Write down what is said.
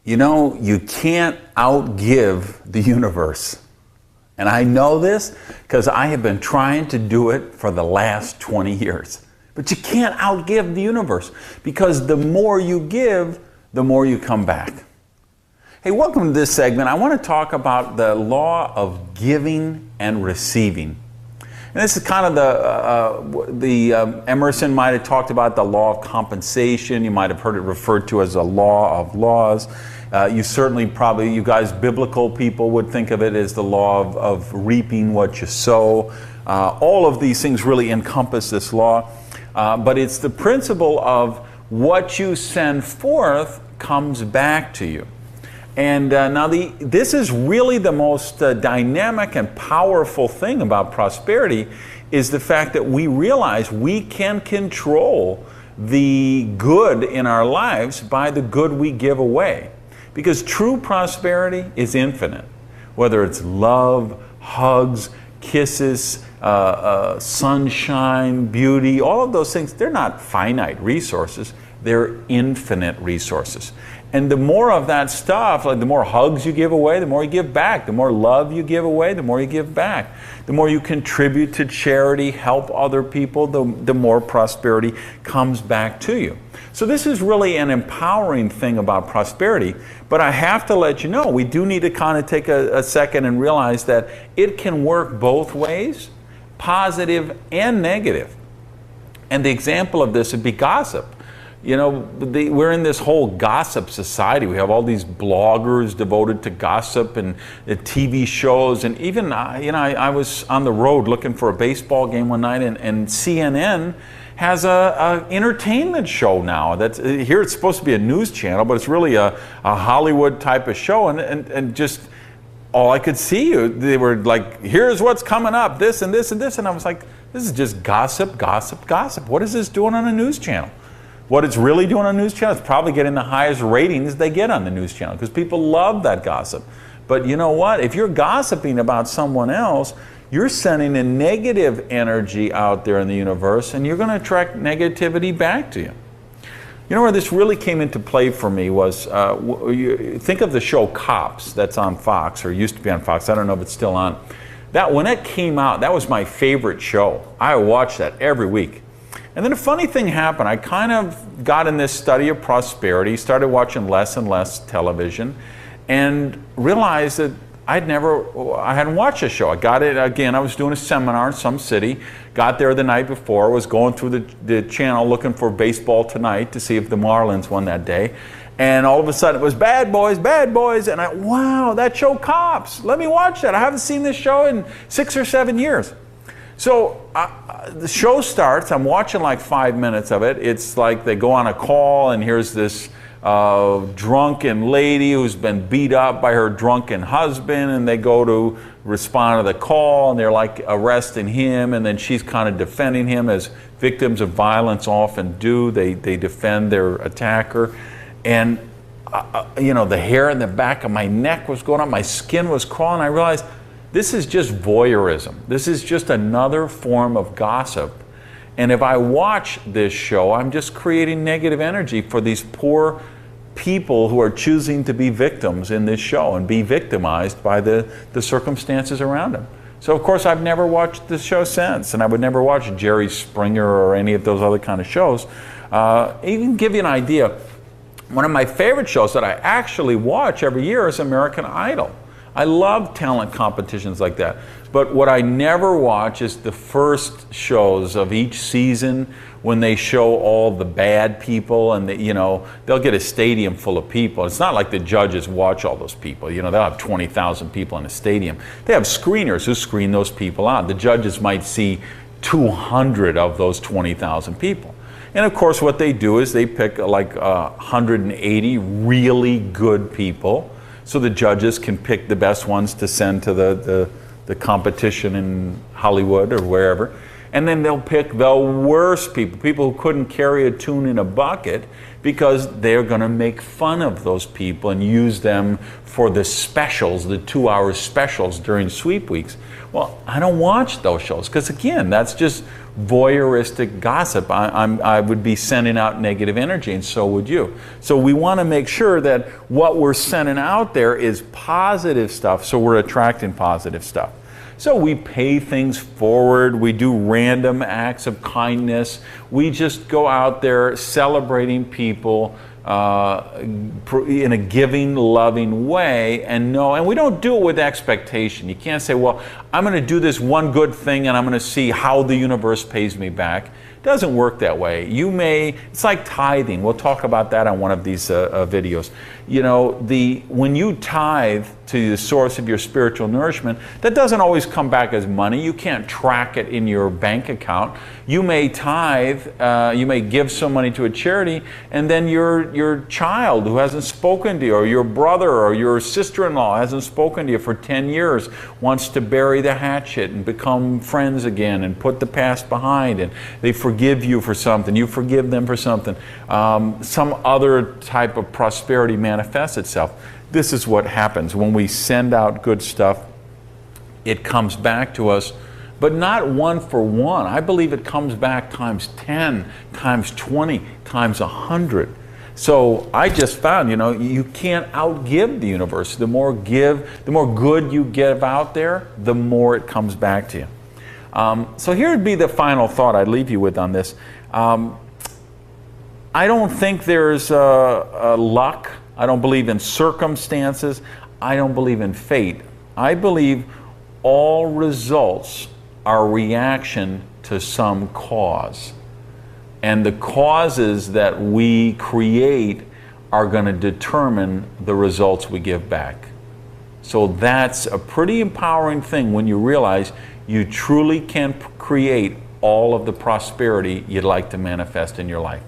You know, you can't outgive the universe. And I know this because I have been trying to do it for the last 20 years. But you can't outgive the universe because the more you give, the more you come back. Hey, welcome to this segment. I want to talk about the law of giving and receiving. And this is kind of Emerson might have talked about the law of compensation. You might have heard it referred to as a law of laws. You certainly you guys biblical people would think of it as the law of reaping what you sow. All of these things really encompass this law. But it's the principle of what you send forth comes back to you. And now this is really the most dynamic and powerful thing about prosperity is the fact that we realize we can control the good in our lives by the good we give away. Because true prosperity is infinite. Whether it's love, hugs, kisses, sunshine, beauty, all of those things, they're not finite resources, they're infinite resources. And the more of that stuff, like the more hugs you give away, the more you give back. The more love you give away, the more you give back. The more you contribute to charity, help other people, the more prosperity comes back to you. So this is really an empowering thing about prosperity, but I have to let you know, we do need to kind of take a second and realize that it can work both ways, positive and negative. And the example of this would be gossip. You know, we're in this whole gossip society. We have all these bloggers devoted to gossip and TV shows. And even, I was on the road looking for a baseball game one night, and CNN has a entertainment show now. Here it's supposed to be a news channel, but it's really a Hollywood type of show. And just all I could see, they were like, here's what's coming up, this and this and this. And I was like, this is just gossip, gossip, gossip. What is this doing on a news channel? What it's really doing on a news channel is probably getting the highest ratings they get on the news channel because people love that gossip. But you know what? If you're gossiping about someone else, you're sending a negative energy out there in the universe and you're going to attract negativity back to you. You know where this really came into play for me was, think of the show Cops that's on Fox, or used to be on Fox. I don't know if it's still on. When it came out, that was my favorite show. I watched that every week. And then a funny thing happened. I kind of got in this study of prosperity, started watching less and less television, and realized that I hadn't watched the show. I got it again. I was doing a seminar in some city, got there the night before, was going through the channel looking for Baseball Tonight to see if the Marlins won that day. And all of a sudden it was bad boys, and wow, that show Cops. Let me watch that. I haven't seen this show in 6 or 7 years. So the show starts, I'm watching like 5 minutes of it. It's like they go on a call and here's this drunken lady who's been beat up by her drunken husband, and they go to respond to the call and they're like arresting him, and then she's kind of defending him as victims of violence often do. They defend their attacker. And the hair in the back of my neck was going up, my skin was crawling. I realized this is just voyeurism. This is just another form of gossip. And if I watch this show, I'm just creating negative energy for these poor people who are choosing to be victims in this show and be victimized by the circumstances around them. So of course I've never watched the show since, and I would never watch Jerry Springer or any of those other kind of shows. Even give you an idea, one of my favorite shows that I actually watch every year is American Idol. I love talent competitions like that. But what I never watch is the first shows of each season when they show all the bad people, and they'll get a stadium full of people. It's not like the judges watch all those people. They'll have 20,000 people in a stadium. They have screeners who screen those people out. The judges might see 200 of those 20,000 people. And of course what they do is they pick like 180 really good people, so the judges can pick the best ones to send to the competition in Hollywood or wherever. And then they'll pick the worst people, people who couldn't carry a tune in a bucket, because they're going to make fun of those people and use them for the specials, the 2-hour specials during sweep weeks. Well, I don't watch those shows because, again, that's just voyeuristic gossip. I would be sending out negative energy, and so would you. So we want to make sure that what we're sending out there is positive stuff, so we're attracting positive stuff. So we pay things forward, we do random acts of kindness, we just go out there celebrating people in a giving, loving way, and we don't do it with expectation. You can't say, well, I'm going to do this one good thing and I'm going to see how the universe pays me back. It doesn't work that way. It's like tithing. We'll talk about that on one of these videos. You know, when you tithe to the source of your spiritual nourishment, that doesn't always come back as money. You can't track it in your bank account. You may tithe, you may give some money to a charity, and then your child who hasn't spoken to you, or your brother or your sister-in-law hasn't spoken to you for 10 years, wants to bury the hatchet and become friends again and put the past behind, and they forgive you for something, you forgive them for something. Some other type of prosperity manifests itself. This is what happens when we send out good stuff. It comes back to us, but not one for one. I believe it comes back times 10, times 20, times 100. So I just found, you can't outgive the universe. The more good you give out there, the more it comes back to you. So here would be the final thought I'd leave you with on this. I don't think there's luck. I don't believe in circumstances. I don't believe in fate. I believe all results are a reaction to some cause. And the causes that we create are going to determine the results we give back. So that's a pretty empowering thing when you realize you truly can create all of the prosperity you'd like to manifest in your life.